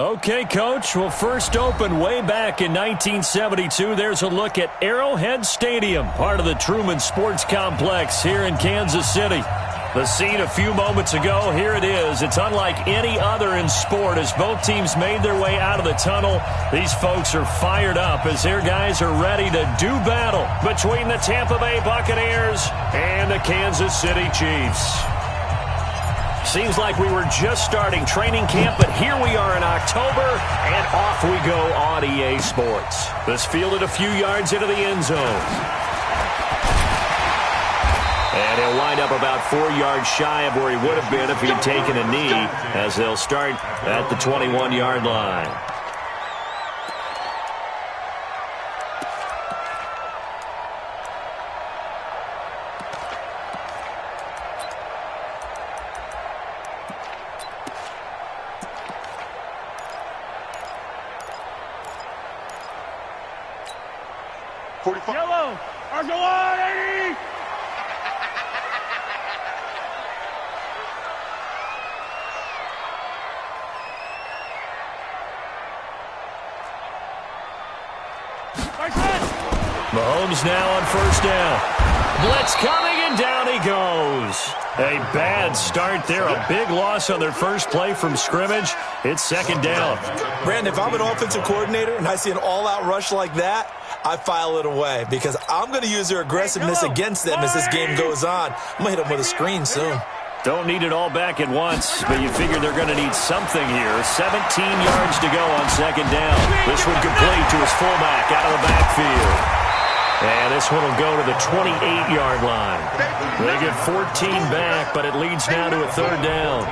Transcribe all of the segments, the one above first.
Okay, Coach. Well, first opened way back in 1972. There's a look at Arrowhead Stadium, part of the Truman Sports Complex here in Kansas City. The scene a few moments ago, here it is. It's unlike any other in sport as both teams made their way out of the tunnel. These folks are fired up as their guys are ready to do battle between the Tampa Bay Buccaneers and the Kansas City Chiefs. Seems like we were just starting training camp, but here we are in October, and off we go on EA Sports. This fielded a few yards into the end zone. And he'll wind up about 4 yards shy of where he would have been if he'd taken a knee, as they'll start at the 21-yard line. Yellow, Argo on, 80! Mahomes now on first down. Blitz coming, and down he goes. A bad start there. A big loss on their first play from scrimmage. It's second down. Brandon, if I'm an offensive coordinator and I see an all-out rush like that, I file it away because I'm going to use their aggressiveness against them as this game goes on. I'm going to hit them with a screen soon. Don't need it all back at once, but you figure they're going to need something here. 17 yards to go on second down. This one complete to his fullback out of the backfield. And this one will go to the 28-yard line. They get 14 back, but it leads now to a third down.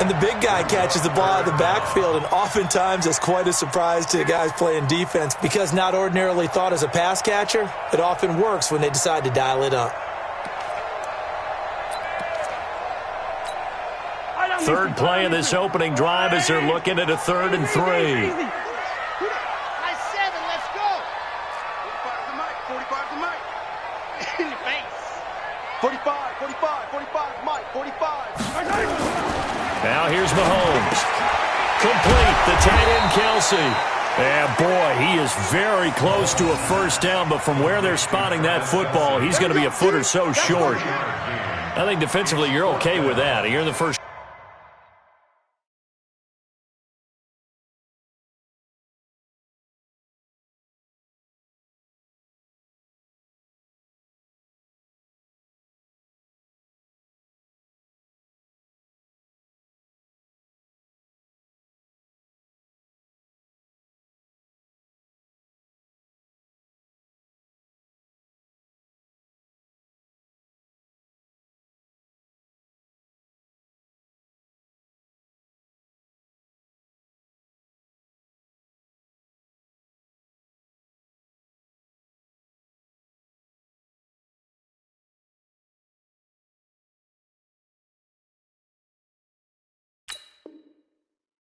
And the big guy catches the ball out of the backfield, and oftentimes it's quite a surprise to the guys playing defense because not ordinarily thought as a pass catcher, it often works when they decide to dial it up. Third play of this opening drive as they're looking at a 3rd and 3. Nice 7, let's go. 45 to Mike, 45 to Mike. In your face. 45, 45, 45, Mike, 45. Now here's Mahomes. Complete, the tight end Kelsey. And boy, he is very close to a first down, but from where they're spotting that football, he's going to be a foot or so short. I think defensively you're okay with that. You're in the first.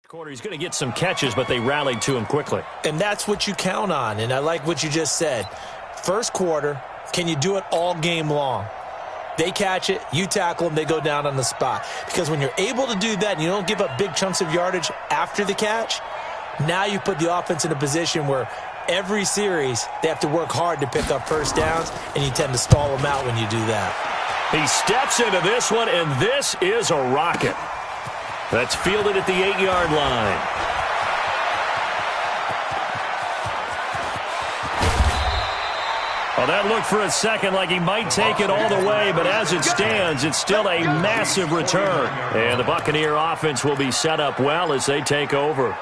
Quarter, he's going to get some catches, but they rallied to him quickly. And that's what you count on, and I like what you just said. First quarter, can you do it all game long? They catch it, you tackle them, they go down on the spot. Because when you're able to do that and you don't give up big chunks of yardage after the catch, now you put the offense in a position where every series they have to work hard to pick up first downs, and you tend to stall them out when you do that. He steps into this one, and this is a rocket. That's fielded at the 8-yard line. Well, that looked for a second like he might take it all the way, but as it stands, it's still a massive return. And the Buccaneer offense will be set up well as they take over.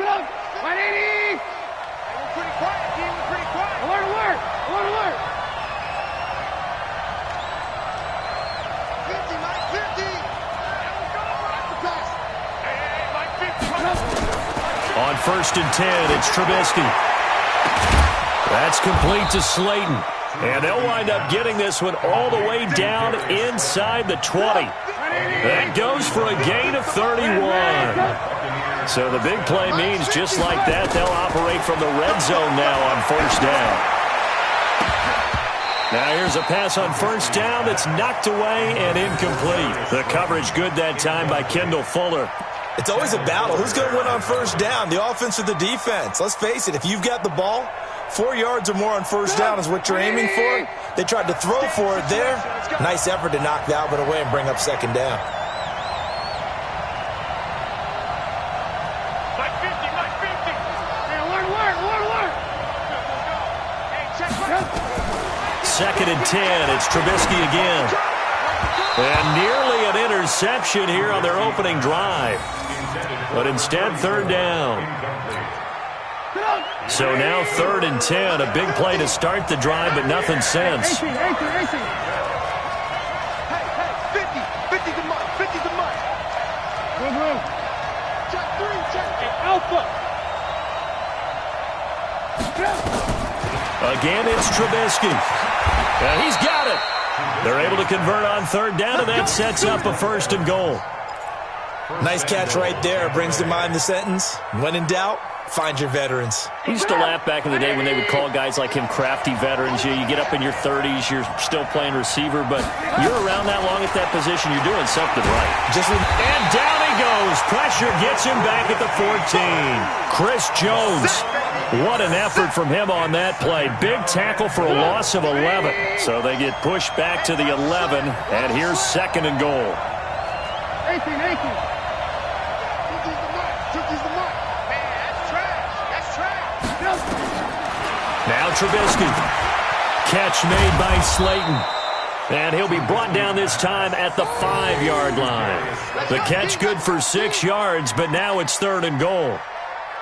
180! We're pretty quiet, team. We're pretty quiet. Alert, alert! Alert, alert! 50, Mike, 50! On 1st and 10, it's Trubisky. That's complete to Slayton. And they'll wind up getting this one all the way down inside the 20. That goes for a gain of 31. So the big play means just like that, they'll operate from the red zone now on first down. Now here's a pass on first down that's knocked away and incomplete. The coverage good that time by Kendall Fuller. It's always a battle. Who's going to win on first down, the offense or the defense? Let's face it, if you've got the ball, 4 yards or more on first down is what you're aiming for. They tried to throw for it there. Nice effort to knock the Albert away and bring up second down. Second and 10. It's Trubisky again. And nearly an interception here on their opening drive. But instead, third down. So now third and 10. A big play to start the drive, but nothing since. Hey, 50 to Mike. 50 to Mike. Check 3, check Alpha. Again, it's Trubisky. And he's got it. They're able to convert on third down, and that sets up a first and goal. Nice catch right there. Brings to mind the sentence, when in doubt, find your veterans. I used to laugh back in the day when they would call guys like him crafty veterans. You get up in your 30s, you're still playing receiver, but you're around that long at that position, you're doing something right. And down he goes. Pressure gets him back at the 14. Chris Jones. What an effort from him on that play. Big tackle for a loss of 11. So they get pushed back to the 11, and here's second and goal. 18. Tookie's the mark. Man, that's trash. Now Trubisky. Catch made by Slayton. And he'll be brought down this time at the 5-yard line. The catch good for 6 yards, but now it's third and goal.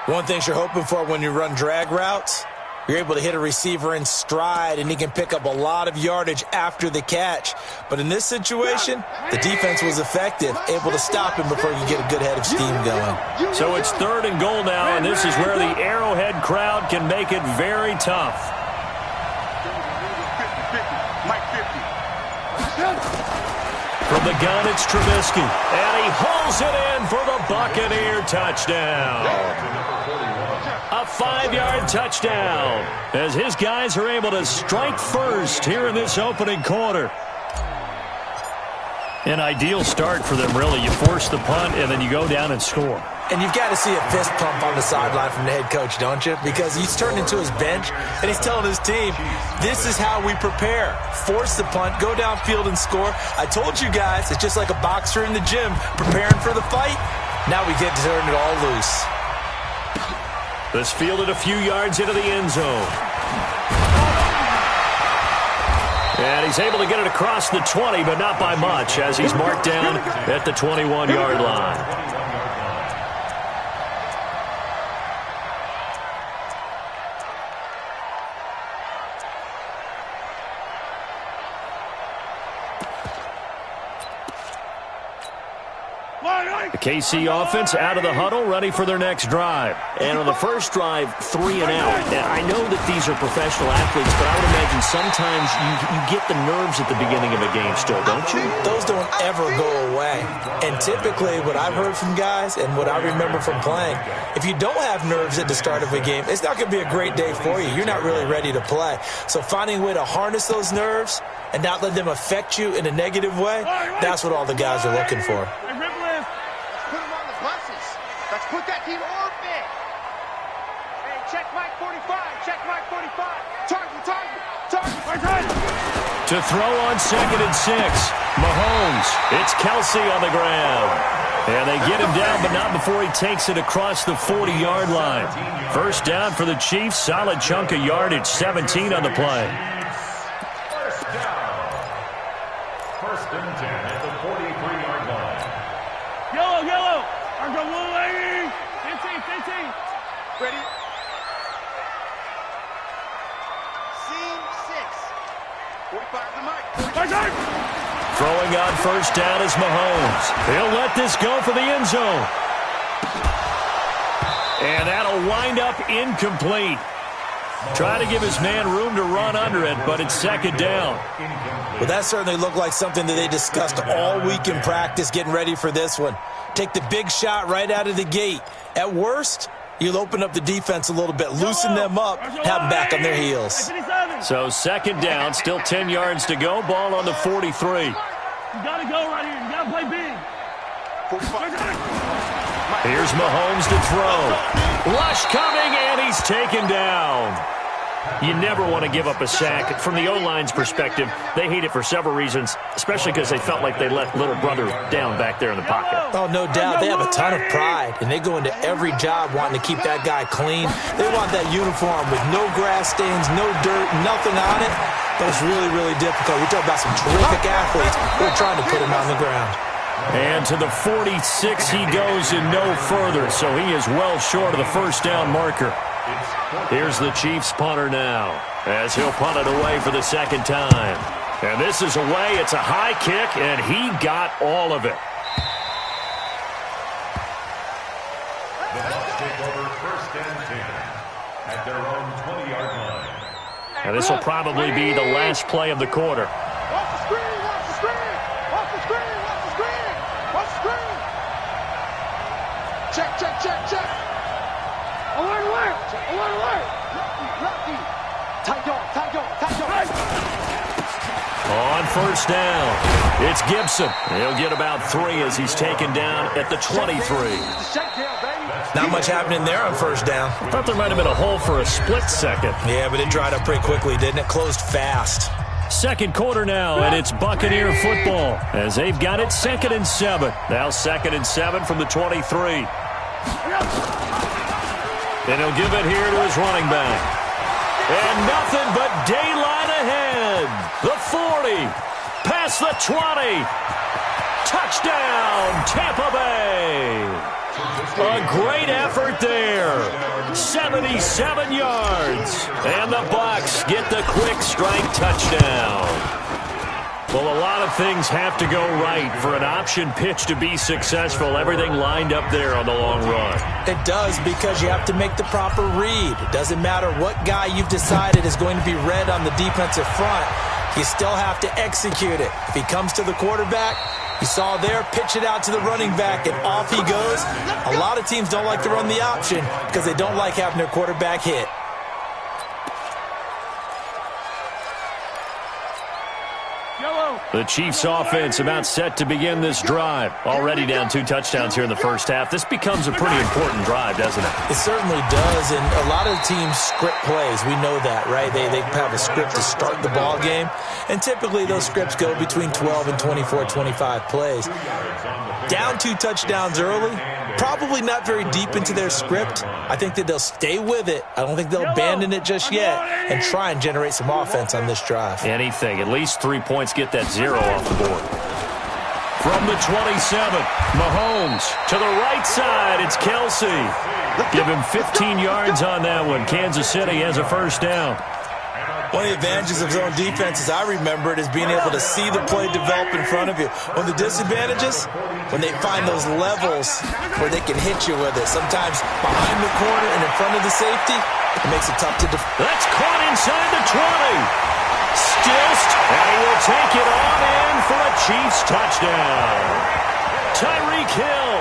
One thing you're hoping for when you run drag routes, you're able to hit a receiver in stride, and he can pick up a lot of yardage after the catch. But in this situation, the defense was effective, able to stop him before you get a good head of steam going. So it's third and goal now, and this is where the Arrowhead crowd can make it very tough. 50. Mike 50. From the gun, it's Trubisky. And he hauls it in for the Buccaneer touchdown. A 5-yard touchdown as his guys are able to strike first here in this opening quarter. An ideal start for them, really. You force the punt, and then you go down and score. And you've got to see a fist pump on the sideline from the head coach, don't you? Because he's turned into his bench, and he's telling his team, this is how we prepare. Force the punt, go downfield and score. I told you guys, it's just like a boxer in the gym preparing for the fight. Now we get to turn it all loose. This fielded a few yards into the end zone. And he's able to get it across the 20, but not by much, as he's marked down at the 21-yard line. The KC offense out of the huddle, ready for their next drive. And on the first drive, 3 and out. And I know that these are professional athletes, but I would imagine sometimes you get the nerves at the beginning of a game still, don't you? Those don't ever go away. And typically what I've heard from guys and what I remember from playing, if you don't have nerves at the start of a game, it's not going to be a great day for you. You're not really ready to play. So finding a way to harness those nerves and not let them affect you in a negative way, that's what all the guys are looking for. Let's put that team orbit. Hey, check Mike 45. Check Mike 45. Target. To throw on second and 6. Mahomes. It's Kelsey on the ground. And they get him down, but not before he takes it across the 40-yard line. First down for the Chiefs. Solid chunk of yardage. 17 on the play. First and 10 at the 43-yard line. Yellow. Our go blue lady. 15. Ready? Scene 6. 45 to Mike. Throwing on first down is Mahomes. He'll let this go for the end zone. And that'll wind up incomplete. Try to give his man room to run under it, but it's second down. Well, that certainly looked like something that they discussed all week in practice getting ready for this one. Take the big shot right out of the gate. At worst, you'll open up the defense a little bit, loosen them up, have them back on their heels. So second down, still 10 yards to go. Ball on the 43. You got to go right here. You got to play big. 45. Here's Mahomes to throw. Lush coming, and he's taken down. You never want to give up a sack. From the O-line's perspective, they hate it for several reasons, especially because they felt like they let little brother down back there in the pocket. Oh, no doubt. They have a ton of pride, and they go into every job wanting to keep that guy clean. They want that uniform with no grass stains, no dirt, nothing on it. But it's really, really difficult. We talk about some terrific athletes. We're trying to put him on the ground. And to the 46 he goes and no further, so he is well short of the first down marker. Here's the Chiefs punter now, as he'll punt it away for the second time. And this is away. It's a high kick, and he got all of it. The Bucs take over first and 10 at their own 20-yard line. And this will probably be the last play of the quarter. Watch the screen, watch the screen, watch the screen, watch the screen, watch the screen. Check, check, check, check. Alert, alert, alert, alert. Lefty, tight dog, tight dog, tight dog. On first down, it's Gibson. He'll get about 3 as he's taken down at the 23. Not much happening there on first down. I thought there might have been a hole for a split second. Yeah, but it dried up pretty quickly, didn't it? Closed fast. Second quarter now, and it's Buccaneer football as they've got it 2nd and 7. Now 2nd and 7 from the 23. And he'll give it here to his running back. And nothing but daylight ahead. The 40, past the 20. Touchdown, Tampa Bay. A great effort there. 77 yards. And the Bucs get the quick strike touchdown. Well, a lot of things have to go right for an option pitch to be successful. Everything lined up there on the long run. It does, because you have to make the proper read. It doesn't matter what guy you've decided is going to be read on the defensive front. You still have to execute it. If he comes to the quarterback, you saw there, pitch it out to the running back, and off he goes. A lot of teams don't like to run the option because they don't like having their quarterback hit. The Chiefs offense about set to begin this drive. Already down 2 touchdowns here in the first half. This becomes a pretty important drive, doesn't it? It certainly does, and a lot of teams script plays. We know that, right? They have a script to start the ball game, and typically those scripts go between 12 and 24, 25 plays. Down 2 touchdowns early, probably not very deep into their script. I think that they'll stay with it. I don't think they'll abandon it just yet and try and generate some offense on this drive. Anything. At least 3 points, get that 0 off the board. From the 27, Mahomes to the right side. It's Kelsey. Give him 15 yards on that one. Kansas City has a first down. One of the advantages of zone defense, as I remember it, is being able to see the play develop in front of you. One of the disadvantages, when they find those levels where they can hit you with it. Sometimes behind the corner and in front of the safety, it makes it tough to defend. That's caught inside the 20. Stist, and he will take it on in for a Chiefs touchdown. Tyreek Hill,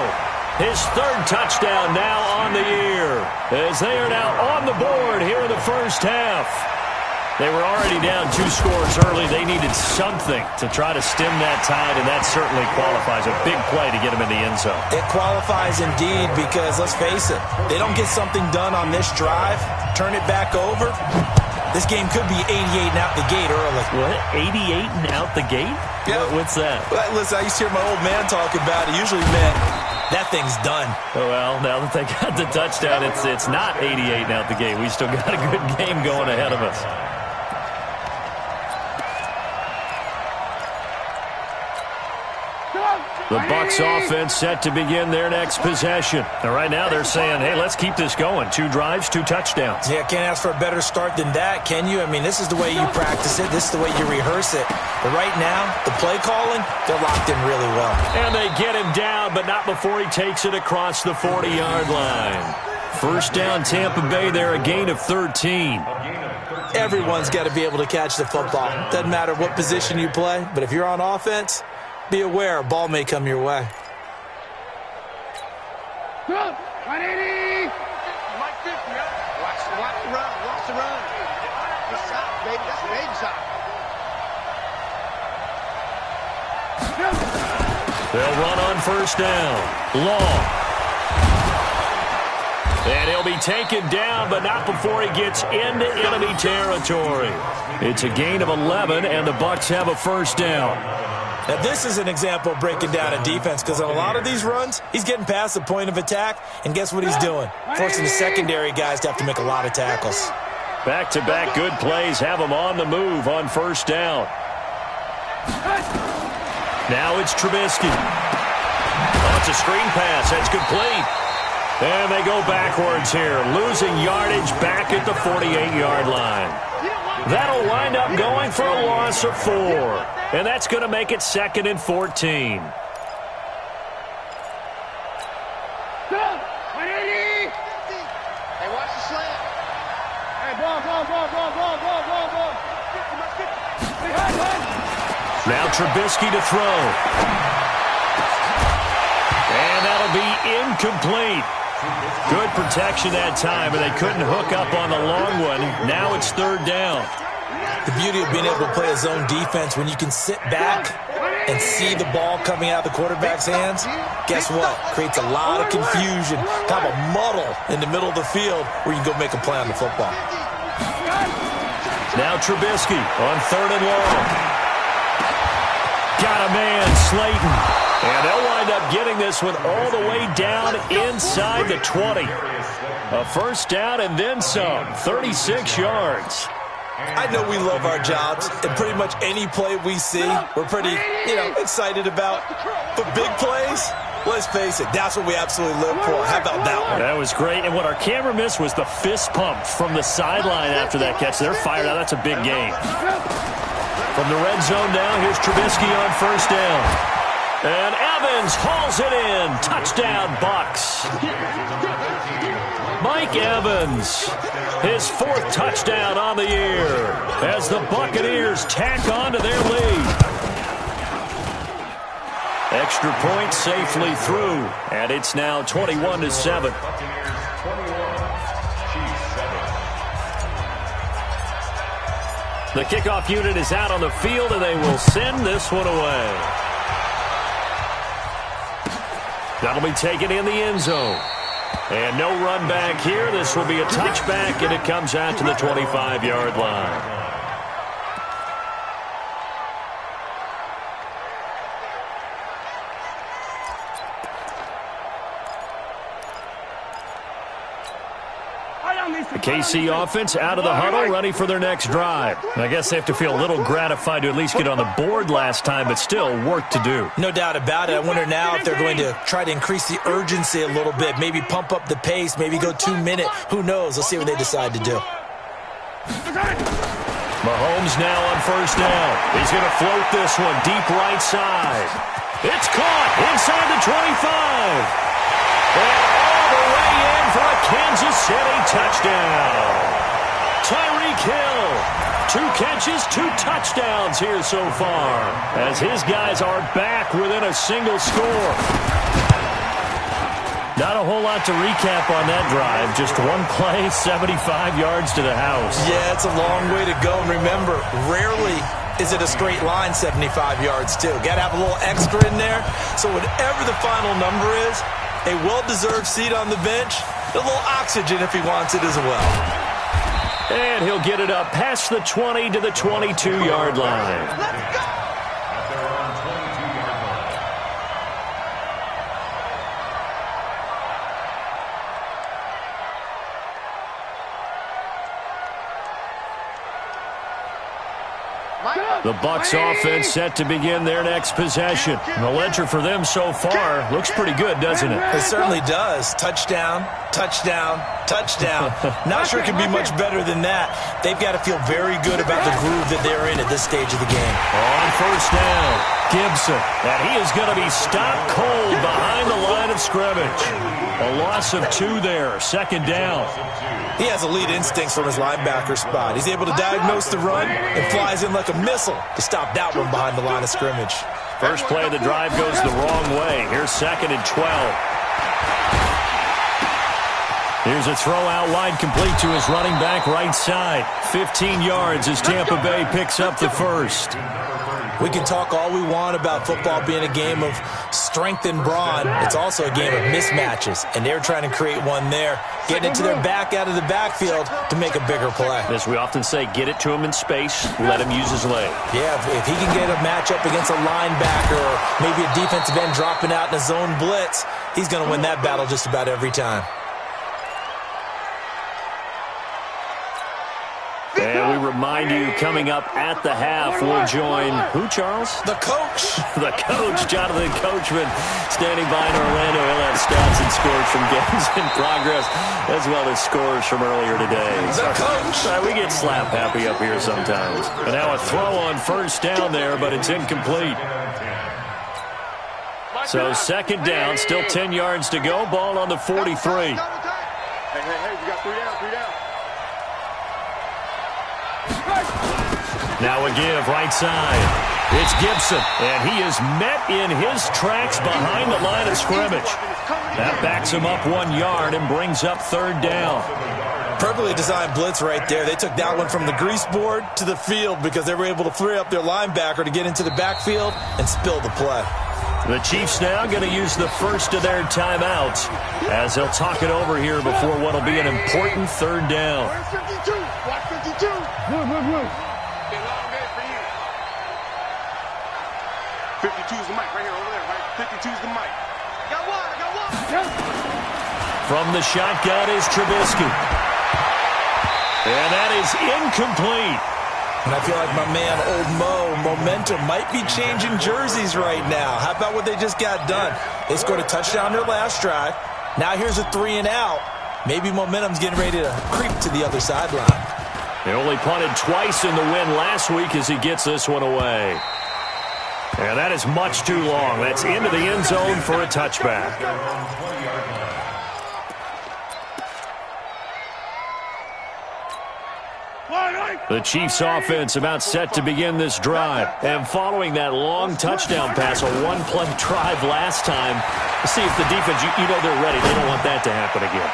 his 3rd touchdown now on the year, as they are now on the board here in the first half. They were already down 2 scores early. They needed something to try to stem that tide, and that certainly qualifies. A big play to get them in the end zone. It qualifies indeed, because let's face it, they don't get something done on this drive, turn it back over, this game could be 88 and out the gate early. What? 88 and out the gate? Yeah. What's that? Well, listen, I used to hear my old man talk about it. Usually meant that thing's done. Well, now that they got the touchdown, it's not 88 and out the gate. We still got a good game going ahead of us. The Bucs offense set to begin their next possession. And right now they're saying, hey, let's keep this going. 2 drives, 2 touchdowns. Yeah, can't ask for a better start than that, can you? I mean, this is the way you practice it. This is the way you rehearse it. But right now, the play calling, they're locked in really well. And they get him down, but not before he takes it across the 40-yard line. First down, Tampa Bay there, a gain of 13. Everyone's got to be able to catch the football. Doesn't matter what position you play, but if you're on offense, be aware a ball may come your way. 180. Mike 50, watch the run, watch the run. Good shot, baby. That's an egg shot. They'll run on first down. Long. And he'll be taken down, but not before he gets into enemy territory. It's a gain of 11, and the Bucs have a first down. Now, this is an example of breaking down a defense, because on a lot of these runs, he's getting past the point of attack, and guess what he's doing? Forcing the secondary guys to have to make a lot of tackles. Back-to-back good plays have him on the move on first down. Now it's Trubisky. Oh, it's a screen pass. That's complete. And they go backwards here, losing yardage back at the 48-yard line. That'll wind up going for a loss of 4. And that's going to make it 2nd and 14. Hey, watch the slant. Hey, ball. Now Trubisky to throw. And that'll be incomplete. Good protection that time, and they couldn't hook up on the long one. Now it's 3rd down. The beauty of being able to play a zone defense, when you can sit back and see the ball coming out of the quarterback's hands, guess what? Creates a lot of confusion, kind of a muddle in the middle of the field where you can go make a play on the football. Now Trubisky on 3rd and long. Got a man, Slayton. And they'll wind up getting this one all the way down inside the 20. A first down and then some, 36 yards. I know we love our jobs, and pretty much any play we see, we're pretty, excited about. But big plays, let's face it, that's what we absolutely live for. How about that one? That was great, and what our camera missed was the fist pump from the sideline after that catch. They're fired out. That's a big gain. From the red zone now, here's Trubisky on first down. And Evans hauls it in. Touchdown, Bucs. Mike Evans, his 4th touchdown on the year as the Buccaneers tack on to their lead. Extra point safely through, and it's now 21-7. The kickoff unit is out on the field, and they will send this one away. That'll be taken in the end zone. And no run back here. This will be a touchback, and it comes out to the 25-yard line. The KC offense out of the huddle, ready for their next drive. I guess they have to feel a little gratified to at least get on the board last time, but still work to do. No doubt about it. I wonder now if they're going to try to increase the urgency a little bit, maybe pump up the pace, maybe go 2-minute. Who knows? Let's see what they decide to do. Mahomes now on first down. He's going to float this one deep right side. It's caught inside the 25. And all the way in for a Kansas City touchdown. Tyreek Hill, 2 catches, 2 touchdowns here so far, as his guys are back within a single score. Not a whole lot to recap on that drive. Just one play, 75 yards to the house. Yeah, it's a long way to go. And remember, rarely is it a straight line 75 yards, too. Got to have a little extra in there. So whatever the final number is, a well-deserved seat on the bench, a little oxygen if he wants it as well. And he'll get it up past the 20 to the 22-yard line. Let's go! The Bucs offense set to begin their next possession. And the ledger for them so far looks pretty good, doesn't it? It certainly does. Touchdown, touchdown, touchdown. Not sure it can be much better than that. They've got to feel very good about the groove that they're in at this stage of the game. On first down, Gibson. And he is going to be stopped cold behind the line of scrimmage. A loss of 2 there, 2nd down. He has elite instincts from his linebacker spot. He's able to diagnose the run and flies in like a missile to stop that one behind the line of scrimmage. First play of the drive goes the wrong way. Here's 2nd and 12. Here's a throw out wide, complete to his running back right side. 15 yards as Tampa Bay picks up the first. We can talk all we want about football being a game of strength and brawn. It's also a game of mismatches, and they're trying to create one there, getting it to their back out of the backfield to make a bigger play. As we often say, get it to him in space, let him use his leg. Yeah, if he can get a matchup against a linebacker or maybe a defensive end dropping out in a zone blitz, he's going to win that battle just about every time. And we remind you, coming up at the half, we'll join who, Charles? The coach. The coach, Jonathan Coachman, standing by in Orlando. He'll have stats and scores from games in progress, as well as scores from earlier today. The coach. We get slap happy up here sometimes. And now a throw on first down there, but it's incomplete. So second down, still 10 yards to go. Ball on the 43. Hey, we got 3 down, 3 down. Now a give, right side. It's Gibson, and he is met in his tracks behind the line of scrimmage. That backs him up 1 yard and brings up third down. Perfectly designed blitz right there. They took that one from the grease board to the field because they were able to free up their linebacker to get into the backfield and spill the play. The Chiefs now going to use the first of their timeouts as they'll talk it over here before what will be an important third down. Where's 52? Watch 52. Move. Been a long day for you. 52's the mic right here, over there, right? 52's the mic. I got one. From the shotgun is Trubisky. And that is incomplete. And I feel like my man, Old Mo, momentum might be changing jerseys right now. How about what they just got done? They scored a touchdown their last drive. Now here's a 3 and out. Maybe momentum's getting ready to creep to the other sideline. They only punted twice in the win last week as he gets this one away. And that is much too long. That's into the end zone for a touchback. The Chiefs offense about set to begin this drive. And following that long touchdown pass, a one-play drive last time, see if the defense, you know they're ready. They don't want that to happen again.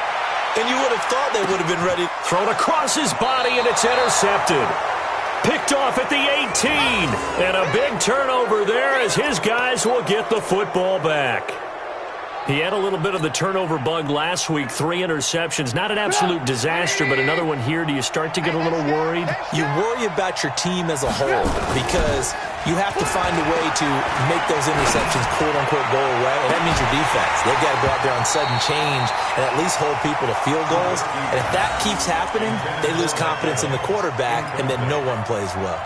And you would have thought they would have been ready. Thrown across his body, and it's intercepted. Picked off at the 18. And a big turnover there as his guys will get the football back. He had a little bit of the turnover bug last week, 3 interceptions. Not an absolute disaster, but another one here. Do you start to get a little worried? You worry about your team as a whole because you have to find a way to make those interceptions, quote-unquote, go away. And that means your defense. They've got to go out there on sudden change and at least hold people to field goals. And if that keeps happening, they lose confidence in the quarterback, and then no one plays well.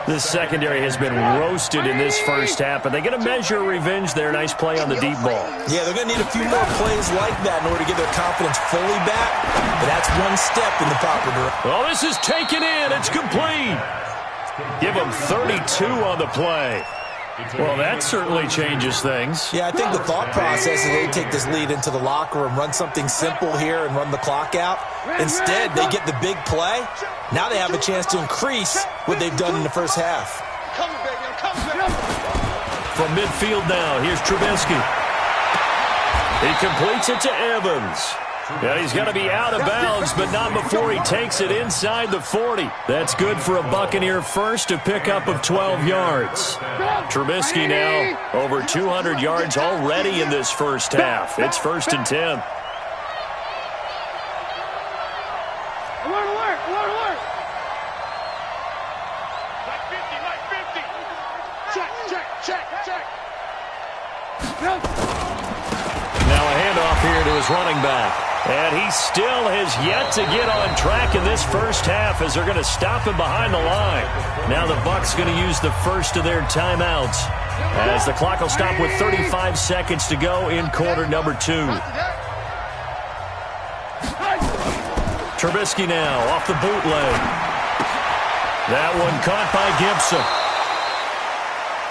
This secondary has been roasted in this first half, but they're going to measure revenge there. Nice play on the deep ball. Yeah, they're going to need a few more plays like that in order to get their confidence fully back. But that's one step in the proper direction. Well, this is taken in. It's complete. Give them 32 on the play. Well, that certainly changes things. Yeah, I think the thought process is they take this lead into the locker room, run something simple here and run the clock out. Instead, they get the big play. Now they have a chance to increase what they've done in the first half. From midfield now, here's Trubisky. He completes it to Evans. Yeah, he's going to be out of bounds, but not before he takes it inside the 40. That's good for a Buccaneer first, a pickup of 12 yards. Trubisky now over 200 yards already in this first half. It's 1st and 10. Alert. Like 50. Check. Now a handoff here to his running back. And he still has yet to get on track in this first half as they're going to stop him behind the line. Now the Bucs going to use the first of their timeouts as the clock will stop with 35 seconds to go in quarter number 2. Trubisky now off the bootleg. That one caught by Gibson.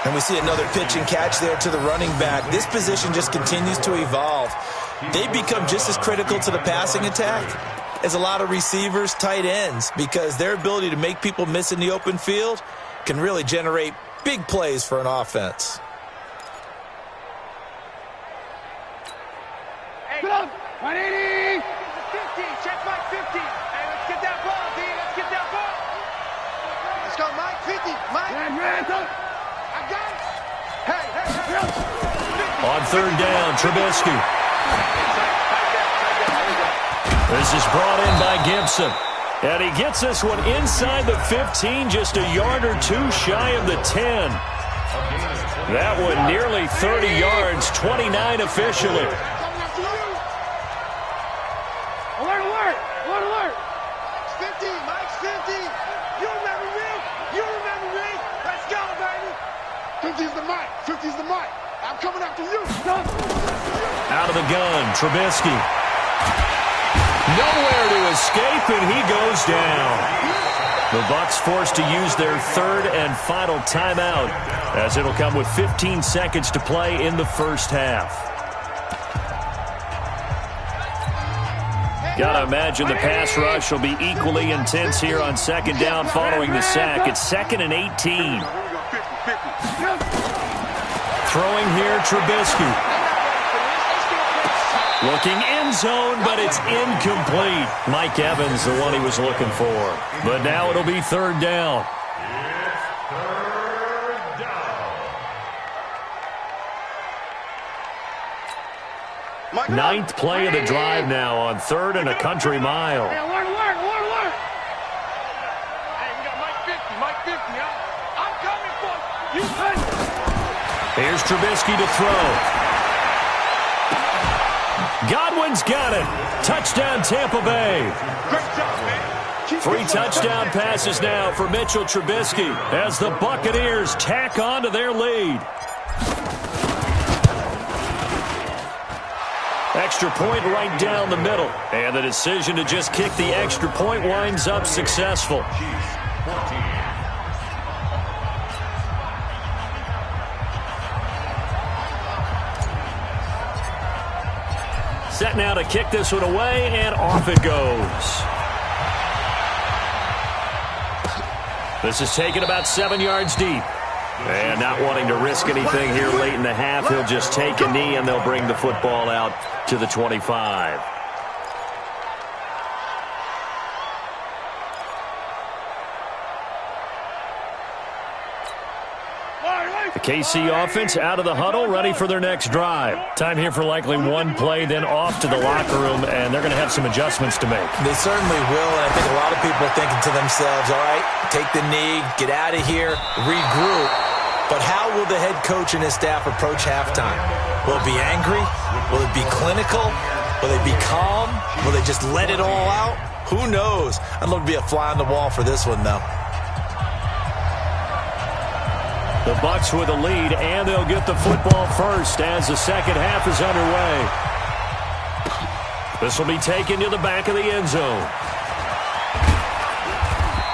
And we see another pitch and catch there to the running back. This position just continues to evolve. They become just as critical to the passing attack as a lot of receivers, tight ends, because their ability to make people miss in the open field can really generate big plays for an offense. Hey, 180. 50. Check Mike 50. Hey, let's get that ball, D. Let's get that ball. Let's go, Mike 50. Mike. On third down, Trubisky. This is brought in by Gibson. And he gets this one inside the 15, just a yard or two shy of the 10. That one nearly 30 yards, 29 officially. Alert, alert, alert, alert. Mike's 50, Mike's 50. You remember me? You remember me? Let's go, baby. 50's the mic, 50's the mic. I'm coming after you. Out of the gun, Trubisky. Nowhere to escape, and he goes down. The Bucs forced to use their third and final timeout, as it'll come with 15 seconds to play in the first half. Gotta imagine the pass rush will be equally intense here on second down following the sack. It's 2nd and 18. Throwing here, Trubisky. Looking end zone, but it's incomplete. Mike Evans, the one he was looking for. But now it'll be third down. It's third down. Ninth play of the drive now on 3rd and a country mile. Hey, alert, alert, alert, alert. Hey, we got Mike 50, Mike 50, huh? I'm coming for you. Here's Trubisky to throw. Godwin's got it. Touchdown, Tampa Bay. Great job, man. 3 touchdown passes now for Mitchell Trubisky as the Buccaneers tack on to their lead. Extra point right down the middle. And the decision to just kick the extra point winds up successful. Set now to kick this one away, and off it goes. This is taken about 7 yards deep. And not wanting to risk anything here late in the half, he'll just take a knee, and they'll bring the football out to the 25. The KC offense out of the huddle, ready for their next drive. Time here for likely one play, then off to the locker room, and they're going to have some adjustments to make. They certainly will, and I think a lot of people are thinking to themselves, all right, take the knee, get out of here, regroup. But how will the head coach and his staff approach halftime? Will it be angry? Will it be clinical? Will they be calm? Will they just let it all out? Who knows? I'd love to be a fly on the wall for this one, though. The Bucs with a lead, and they'll get the football first as the second half is underway. This will be taken to the back of the end zone.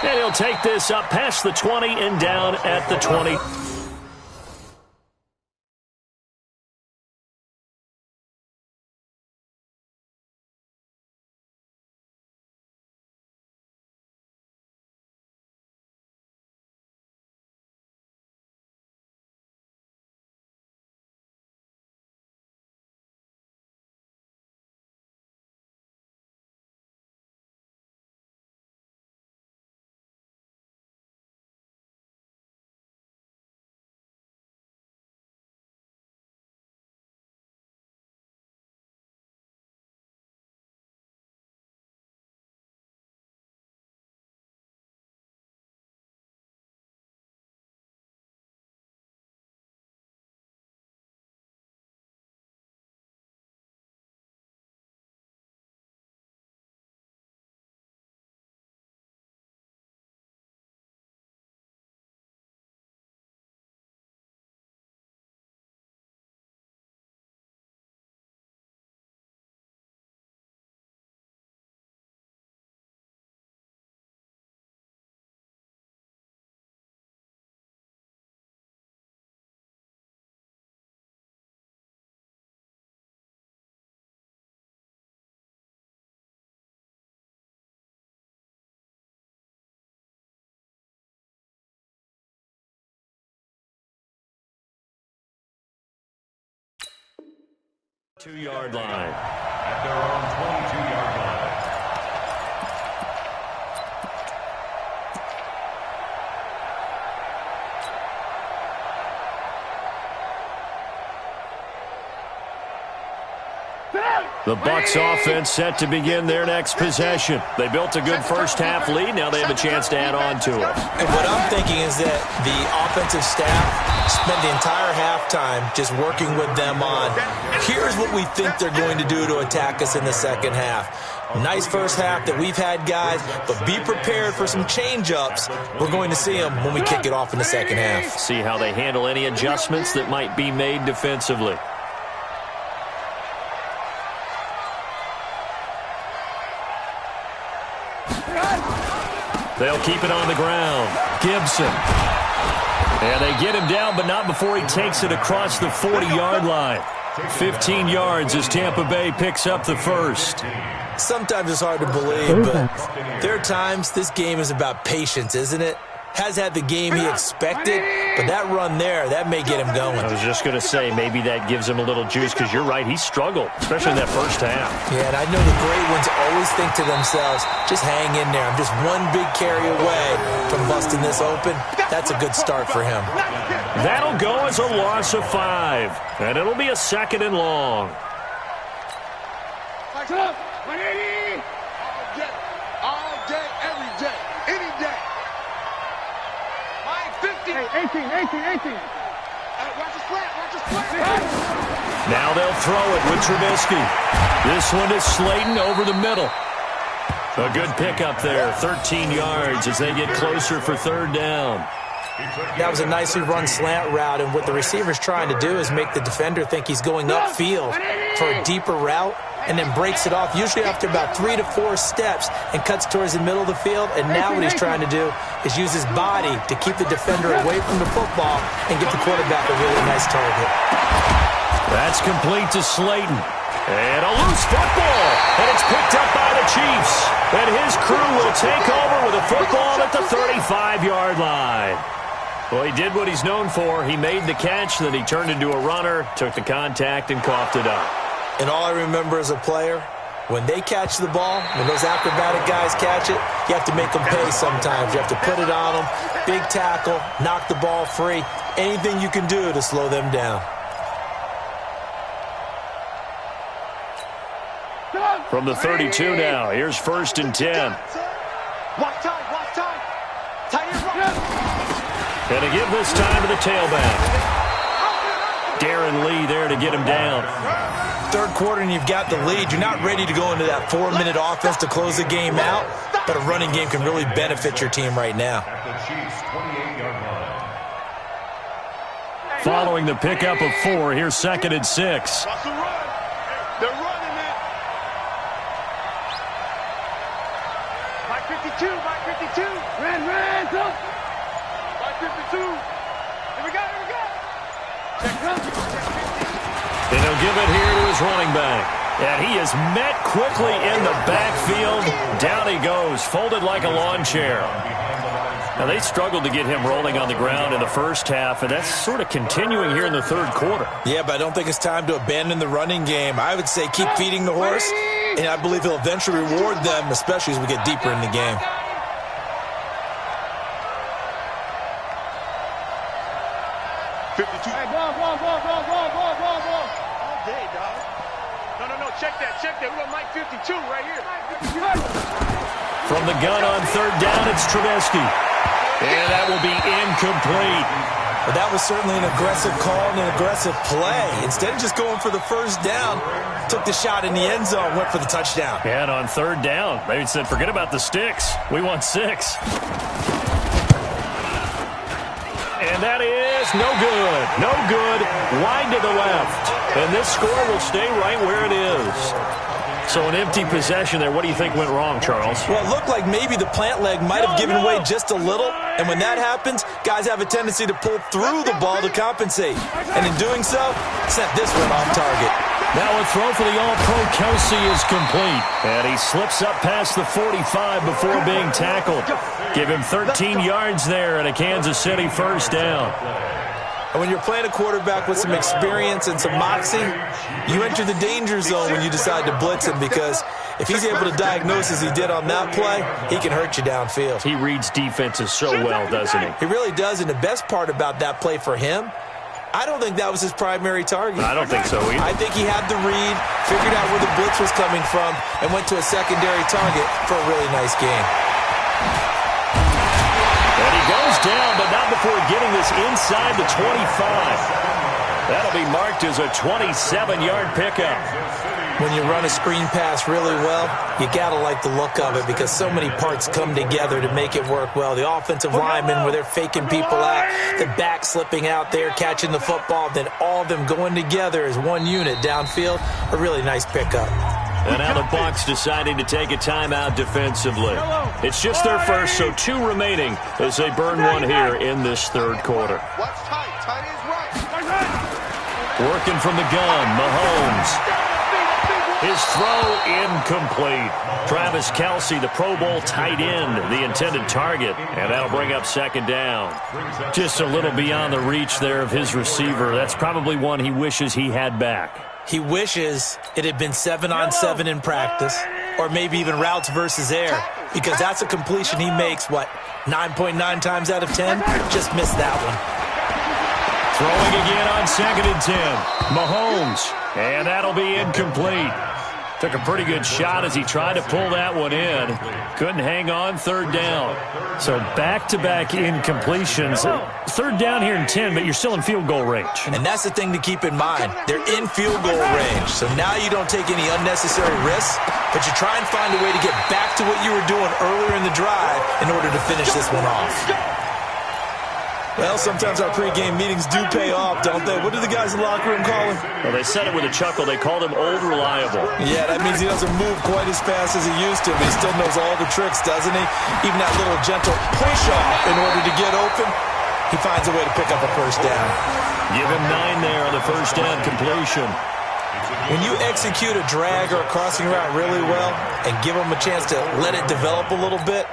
And he'll take this up past the 20 and down at the 20. Two-yard line. At their own 22-yard line. The Bucs offense set to begin their next possession. They built a good first-half lead. Now they have a chance to add on to it. And what I'm thinking is that the offensive staff spent the entire halftime just working with them on, here's what we think they're going to do to attack us in the second half. Nice first half that we've had, guys, but be prepared for some change-ups. We're going to see them when we kick it off in the second half. See how they handle any adjustments that might be made defensively. They'll keep it on the ground. Gibson. And they get him down, but not before he takes it across the 40-yard line. 15 yards as Tampa Bay picks up the first. Sometimes it's hard to believe, but there are times this game is about patience, isn't it? Has had the game he expected, but that run there, that may get him going. I was just going to say, maybe that gives him a little juice, because you're right, he struggled, especially in that first half. Yeah, and I know the great ones always think to themselves, just hang in there. I'm just one big carry away from busting this open. That's a good start for him. That'll go as a loss of 5, and it'll be a 2nd and long. All day, every day, any day. 18. Watch the slant. Now they'll throw it with Trubisky. This one is Slayton over the middle. A good pickup there, 13 yards as they get closer for 3rd down. That was a nicely run slant route, and what the receiver's trying to do is make the defender think he's going upfield for a deeper route, and then breaks it off, usually after about 3 to 4 steps, and cuts towards the middle of the field. And now what he's trying to do is use his body to keep the defender away from the football and give the quarterback a really nice target. That's complete to Slayton. And a loose football, and it's picked up by the Chiefs. And his crew will take over with a football at the 35-yard line. Well, he did what he's known for. He made the catch, then he turned into a runner, took the contact, and coughed it up. And all I remember as a player, when they catch the ball, when those acrobatic guys catch it, you have to make them pay sometimes. You have to put it on them, big tackle, knock the ball free, anything you can do to slow them down. From the 32 now, here's 1st and 10. Watch time. Tight end run. And to give this time to the tailback. Darren Lee there to get him down. 3rd quarter and you've got the lead. You're not ready to go into that 4-minute offense to close the game out, but a running game can really benefit your team right now. Following the pickup of 4, here's 2nd and 6. They're running it. Mike 52. Ran, go. Mike 52. Here we go. Check it out. And he'll give it here to his running back. And he is met quickly in the backfield. Down he goes, folded like a lawn chair. Now, they struggled to get him rolling on the ground in the first half, and that's sort of continuing here in the 3rd quarter. Yeah, but I don't think it's time to abandon the running game. I would say keep feeding the horse, and I believe he'll eventually reward them, especially as we get deeper in the game. Check that. We got Mike 52 right here. From the gun on 3rd down, it's Trubisky. And that will be incomplete. But that was certainly an aggressive call and an aggressive play. Instead of just going for the 1st down, took the shot in the end zone, went for the touchdown. And on 3rd down, they said, forget about the sticks. We want 6. And that is no good. No good. Wide to the left. And this score will stay right where it is. So an empty possession there. What do you think went wrong, Charles? Well, it looked like maybe the plant leg might have given way just a little. And when that happens, guys have a tendency to pull through the ball to compensate. And in doing so, sent this one off target. Now a throw for the All-Pro Kelsey is complete. And he slips up past the 45 before being tackled. Give him 13 yards there and a Kansas City 1st down. And when you're playing a quarterback with some experience and some moxie, you enter the danger zone when you decide to blitz him, because if he's able to diagnose as he did on that play, he can hurt you downfield. He reads defenses so well, doesn't he? He really does, and the best part about that play for him, I don't think that was his primary target. I don't think so either. I think he had the read, figured out where the blitz was coming from, and went to a secondary target for a really nice game. And he goes down, but not before getting this inside the 25. That'll be marked as a 27-yard pickup. When you run a screen pass really well, you got to like the look of it because so many parts come together to make it work well. The offensive linemen, where they're faking people out, the back slipping out there, catching the football, then all of them going together as one unit downfield, a really nice pickup. And now the Bucs deciding to take a timeout defensively. It's just their first, so 2 remaining as they burn one here in this third quarter. Watch tight. Tight is right. Working from the gun, Mahomes. His throw incomplete. Travis Kelce, the Pro Bowl tight end, the intended target, and that'll bring up second down. Just a little beyond the reach there of his receiver. That's probably one he wishes he had back. He wishes it had been 7-on-7 in practice, or maybe even routes versus air, because that's a completion he makes, 9.9 times out of 10? Just missed that one. Throwing again on 2nd and 10. Mahomes, and that'll be incomplete. Took a pretty good shot as he tried to pull that one in. Couldn't hang on, 3rd down. So back-to-back incompletions. 3rd down here in 10, but you're still in field goal range. And that's the thing to keep in mind. They're in field goal range. So now you don't take any unnecessary risks, but you try and find a way to get back to what you were doing earlier in the drive in order to finish this one off. Well, sometimes our pregame meetings do pay off, don't they? What do the guys in the locker room call him? Well, they said it with a chuckle. They called him Old Reliable. Yeah, that means he doesn't move quite as fast as he used to, but he still knows all the tricks, doesn't he? Even that little gentle push-off in order to get open, he finds a way to pick up a first down. Give him 9 there on the first down completion. When you execute a drag or a crossing route really well and give him a chance to let it develop a little bit,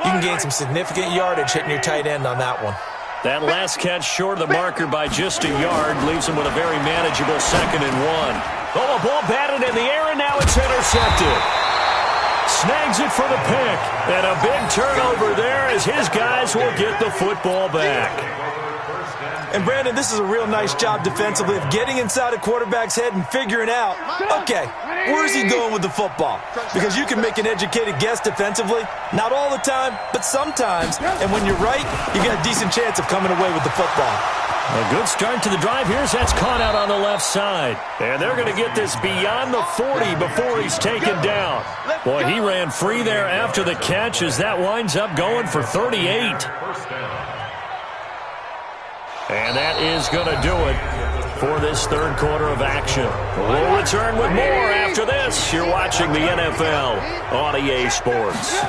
you can gain some significant yardage hitting your tight end on that one. That last catch short of the marker by just a yard leaves him with a very manageable 2nd and 1. Oh, a ball batted in the air, and now it's intercepted. Snags it for the pick, and a big turnover there as his guys will get the football back. And, Brandon, this is a real nice job defensively of getting inside a quarterback's head and figuring out, okay, where's he going with the football? Because you can make an educated guess defensively. Not all the time, but sometimes. And when you're right, you get a decent chance of coming away with the football. A good start to the drive. Here's that's caught out on the left side. And they're going to get this beyond the 40 before he's taken down. Boy, he ran free there after the catch as that winds up going for 38. And that is going to do it for this third quarter of action. We'll return with more after this. You're watching the NFL on EA Sports.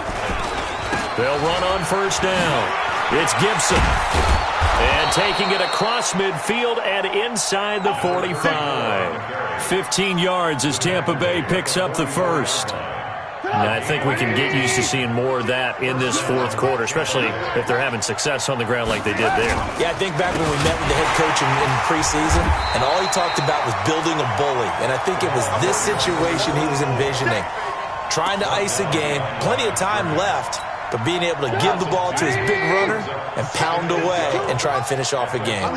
They'll run on first down. It's Gibson. And taking it across midfield and inside the 45. 15 yards as Tampa Bay picks up the first. And I think we can get used to seeing more of that in this fourth quarter, especially if they're having success on the ground like they did there. Yeah, I think back when we met with the head coach in preseason, and all he talked about was building a bully. And I think it was this situation he was envisioning. Trying to ice a game, plenty of time left, but being able to give the ball to his big runner and pound away and try and finish off a game.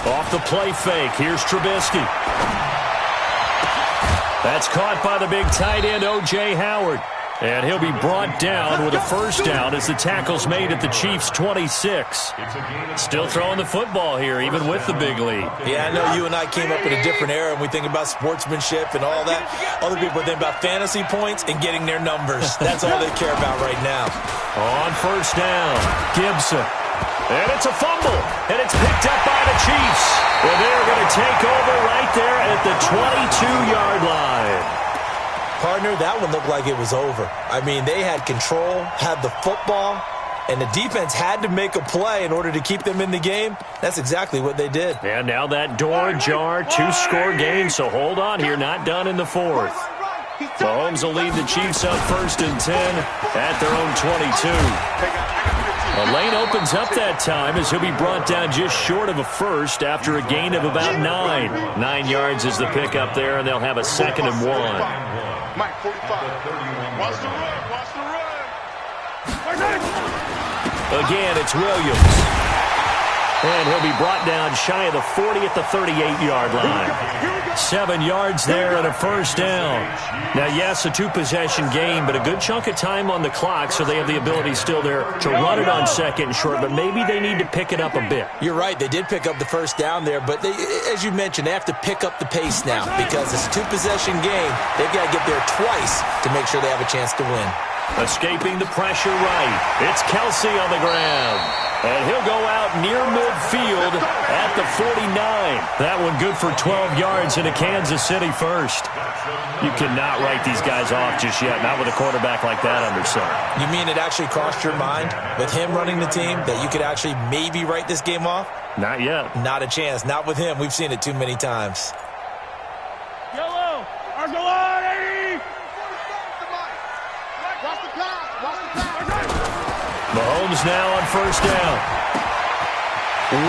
Off the play fake, here's Trubisky. That's caught by the big tight end, O.J. Howard. And he'll be brought down with a first down as the tackle's made at the Chiefs' 26. Still throwing the football here, even with the big lead. Yeah, I know you and I came up in a different era, and we think about sportsmanship and all that. Other people think about fantasy points and getting their numbers. That's all they care about right now. On first down, Gibson. And it's a fumble, and it's picked up by the Chiefs. Well, they're going to take over right there at the 22-yard line. Partner, that one looked like it was over. I mean, they had control, had the football, and the defense had to make a play in order to keep them in the game. That's exactly what they did. And now that door ajar, 2-score game, so hold on here, not done in the fourth. Mahomes will lead the Chiefs up 1st and 10 at their own 22. A lane opens up that time as he'll be brought down just short of a first after a gain of about 9. 9 yards is the pickup there, and they'll have a 2nd and 1. Mike, 45. Watch the run. Watch the run. Again, it's Williams. And he'll be brought down shy of the 40 at the 38-yard line. 7 yards there and a first down. Now, yes, a two-possession game, but a good chunk of time on the clock, so they have the ability still there to run it on second and short, but maybe they need to pick it up a bit. You're right. They did pick up the first down there, but as you mentioned, they have to pick up the pace now because it's a two-possession game. They've got to get there twice to make sure they have a chance to win. Escaping the pressure right. It's Kelsey on the ground. And he'll go out near midfield at the 49. That one good for 12 yards into Kansas City first. You cannot write these guys off just yet, not with a quarterback like that under center. You mean it actually crossed your mind with him running the team that you could actually maybe write this game off? Not yet. Not a chance. Not with him. We've seen it too many times. Yellow. Argalani. Mahomes now on first down.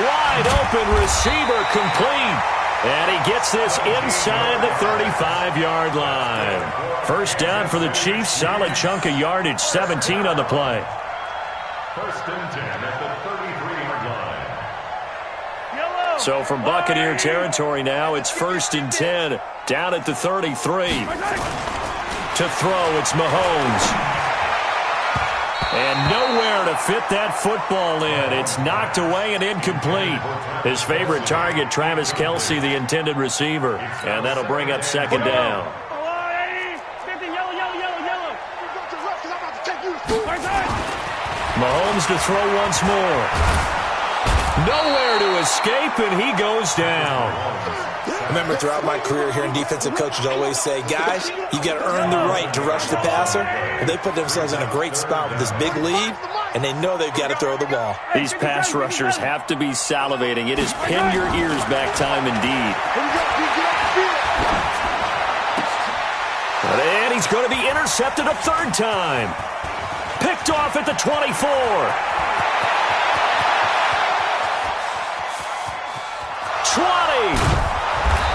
Wide open receiver complete. And he gets this inside the 35-yard line. First down for the Chiefs. Solid chunk of yardage. 17 on the play. First and 10 at the 33-yard line. So from Buccaneer territory now, it's first and 10. Down at the 33. To throw, it's Mahomes. And nowhere to fit that football in. It's knocked away and incomplete. His favorite target, Travis Kelsey, the intended receiver. And that'll bring up second down. Mahomes to throw once more. Nowhere to escape, and he goes down. Remember, throughout my career here in defensive coaches always say, guys, you got to earn the right to rush the passer. Well, they put themselves in a great spot with this big lead, and they know they've got to throw the ball. These pass rushers have to be salivating. It is pin your ears back time indeed. And he's going to be intercepted a third time. Picked off at the 24. 20.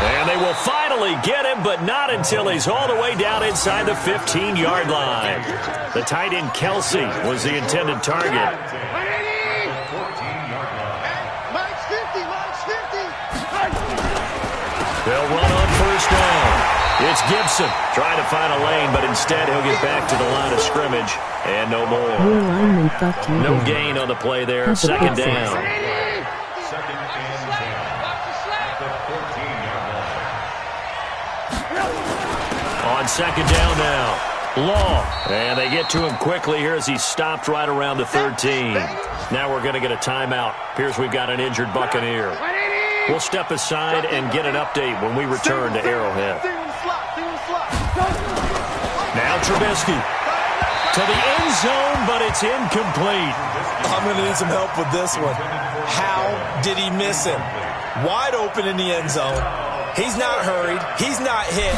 And they will finally get him, but not until he's all the way down inside the 15-yard line. The tight end Kelsey was the intended target. Mike's 50, Mike's 50. They'll run on first down. It's Gibson trying to find a lane, but instead he'll get back to the line of scrimmage. And no more. No gain on the play there. Second down. On second down now. Long. And they get to him quickly here as he's stopped right around the 13. Now we're going to get a timeout. Appears we've got an injured Buccaneer. We'll step aside and get an update when we return to Arrowhead. Now Trubisky to the end zone, but it's incomplete. I'm going to need some help with this one. How did he miss him? Wide open in the end zone. He's not hurried. He's not hit.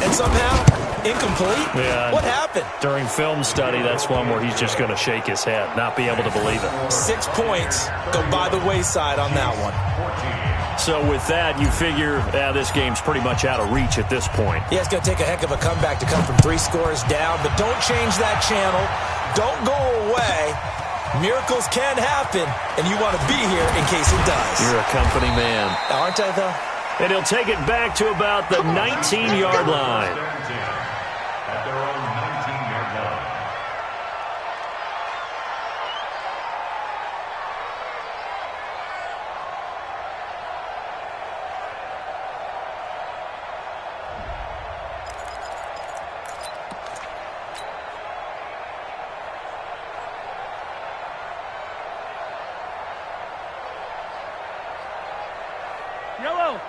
And somehow, incomplete? Yeah. What happened? During film study, that's one where he's just going to shake his head, not be able to believe it. 6 points go by the wayside on that one. So with that, you figure this game's pretty much out of reach at this point. Yeah, it's going to take a heck of a comeback to come from 3 scores down, but don't change that channel. Don't go away. Miracles can happen, and you want to be here in case it does. You're a company man. Aren't I, though? And he'll take it back to about the 19-yard line. At their own 19-yard line.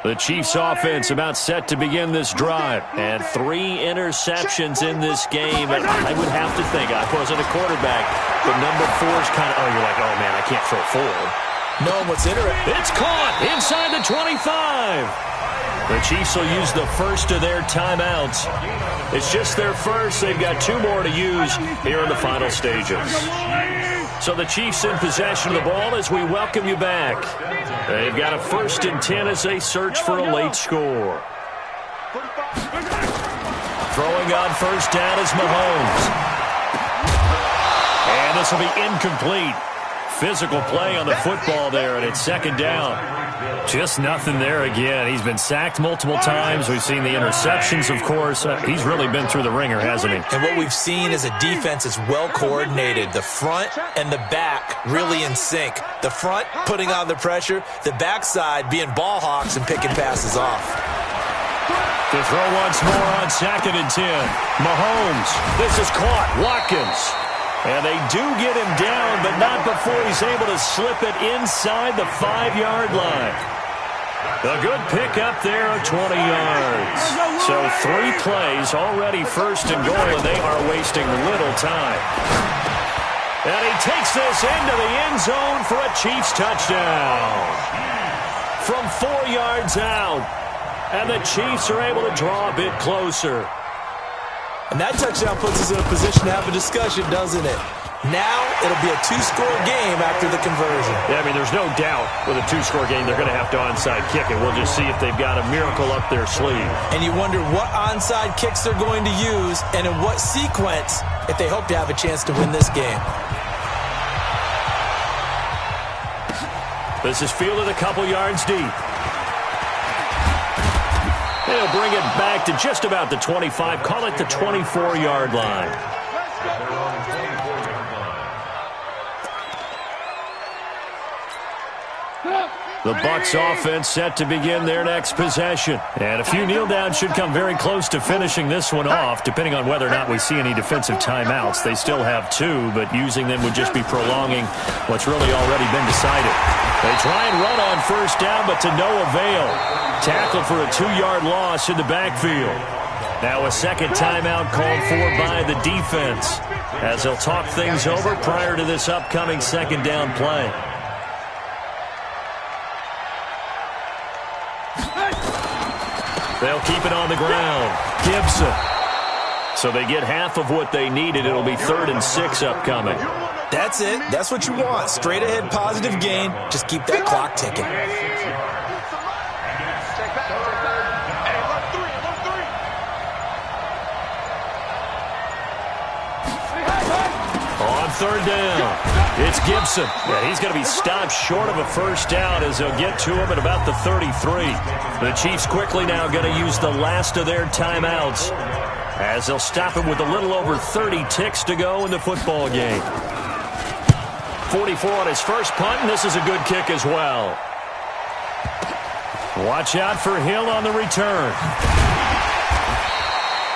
The Chiefs offense about set to begin this drive. And 3 interceptions in this game. And I would have to think, I wasn't a quarterback, but number 4's kind of, you're like, oh, man, I can't throw 4. No, what's interesting? It's caught inside the 25. The Chiefs will use the first of their timeouts. It's just their first. They've got 2 more to use here in the final stages. So the Chiefs in possession of the ball as we welcome you back. They've got a first and 10 as they search for a late score. Throwing on first down is Mahomes. And this will be incomplete. physical play on the football there, and it's second down. Just nothing there again. He's been sacked multiple times. We've seen the interceptions, of course. He's really been through the ringer, hasn't he? And what we've seen is a defense that's well coordinated. The front and the back really in sync. The front putting on the pressure, the backside being ball hawks and picking passes off. To throw once more on 2nd and 10. Mahomes. This is caught. Watkins. And they do get him down, but not before he's able to slip it inside the 5-yard line. A good pickup there of 20 yards. So 3 plays already first and goal, and they are wasting little time. And he takes this into the end zone for a Chiefs touchdown. From 4 yards out. And the Chiefs are able to draw a bit closer. And that touchdown puts us in a position to have a discussion, doesn't it? Now it'll be a 2-score game after the conversion. Yeah, I mean, there's no doubt with a 2-score game they're going to have to onside kick it. We'll just see if they've got a miracle up their sleeve. And you wonder what onside kicks they're going to use and in what sequence if they hope to have a chance to win this game. This is fielded a couple yards deep. They'll bring it back to just about the 25. Call it the 24-yard line. The Bucs offense set to begin their next possession. And a few kneel downs should come very close to finishing this one off, depending on whether or not we see any defensive timeouts. They still have 2, but using them would just be prolonging what's really already been decided. They try and run on first down, but to no avail. Tackle for a 2-yard loss in the backfield. Now a second timeout called for by the defense, as they'll talk things over prior to this upcoming second down play. They'll keep it on the ground. Gibson. So they get half of what they needed. It'll be 3rd and 6 upcoming. That's it. That's what you want. Straight ahead positive gain. Just keep that clock ticking. On 3rd down, it's Gibson. Yeah, he's going to be stopped short of a first down as they'll get to him at about the 33. The Chiefs quickly now going to use the last of their timeouts as they'll stop him with a little over 30 ticks to go in the football game. 44 on his first punt, and this is a good kick as well. Watch out for Hill on the return.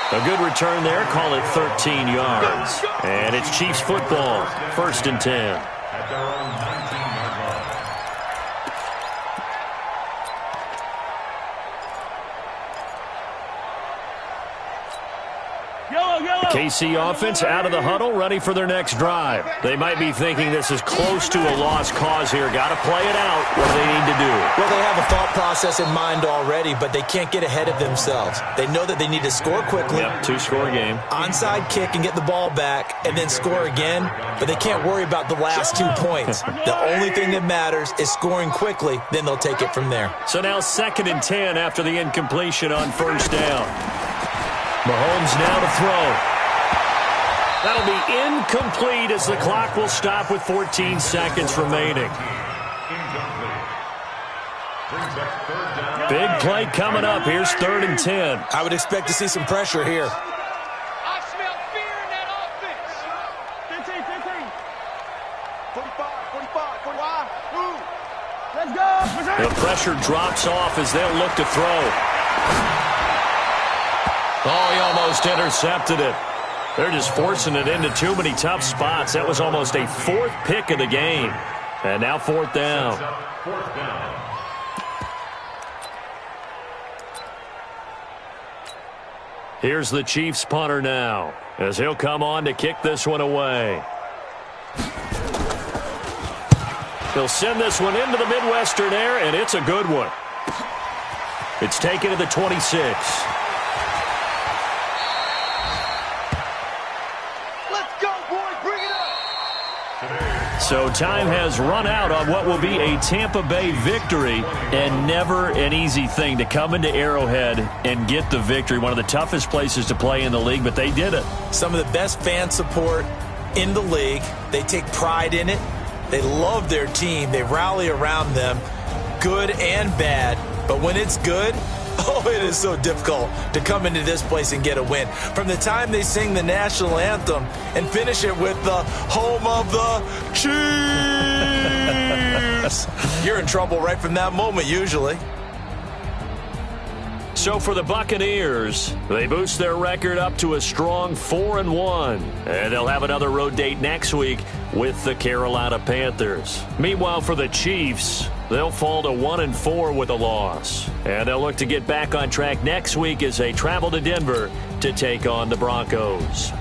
A good return there. Call it 13 yards. And it's Chiefs football. 1st and 10. At their own 19-yard line. KC offense out of the huddle, ready for their next drive. They might be thinking this is close to a lost cause here. Got to play it out. What do they need to do? Well, they have a thought process in mind already, but they can't get ahead of themselves. They know that they need to score quickly. Yep, 2-score game. Onside kick and get the ball back and then score again, but they can't worry about the last 2 points. The only thing that matters is scoring quickly, then they'll take it from there. So now 2nd and 10 after the incompletion on first down. Mahomes now to throw. That'll be incomplete as the clock will stop with 14 seconds remaining. Big play coming up. Here's 3rd and 10. I would expect to see some pressure here. I smell fear in that offense. 15, 45, 45. Let's go. The pressure drops off as they'll look to throw. Oh, he almost intercepted it. They're just forcing it into too many tough spots. That was almost a 4th pick of the game. And now 4th down. 4th down. Here's the Chiefs punter now, as he'll come on to kick this one away. He'll send this one into the Midwestern air, and it's a good one. It's taken to the 26. So time has run out on what will be a Tampa Bay victory, and never an easy thing to come into Arrowhead and get the victory. One of the toughest places to play in the league, but they did it. Some of the best fan support in the league. They take pride in it. They love their team. They rally around them, good and bad. But when it's good, oh, it is so difficult to come into this place and get a win. From the time they sing the national anthem and finish it with the home of the Chiefs, you're in trouble right from that moment usually. So for the Buccaneers, they boost their record up to a strong 4-1. And they'll have another road date next week with the Carolina Panthers. Meanwhile, for the Chiefs, they'll fall to 1-4 with a loss. And they'll look to get back on track next week as they travel to Denver to take on the Broncos.